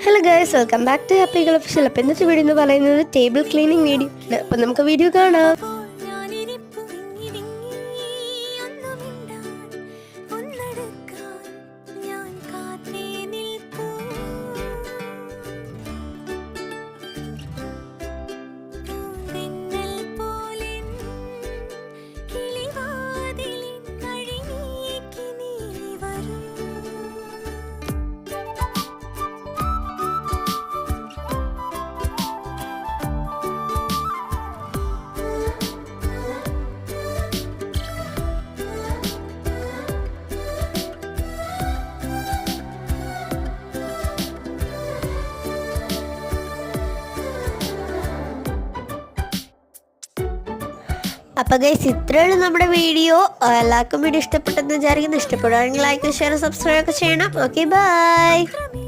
Hello guys, welcome back to ഹാപ്പികൾ official. അപ്പോൾ ഇന്നത്തെ വീഡിയോ എന്ന് പറയുന്നത് ടേബിൾ ക്ലീനിങ് വീഡിയോ ആണ്. അപ്പോൾ നമുക്ക് വീഡിയോ കാണാം. അപ്പോൾ ഗൈസ്, ഇത്രയുള്ള നമ്മുടെ വീഡിയോ. എല്ലാവർക്കും വീഡിയോ ഇഷ്ടപ്പെട്ടെന്ന് വിചാരിക്കുന്നു. ഇഷ്ടപ്പെടുകയാണെങ്കിൽ ലൈക്ക്, ഷെയർ, സബ്സ്ക്രൈബ് ഒക്കെ ചെയ്യണം. Okay, by.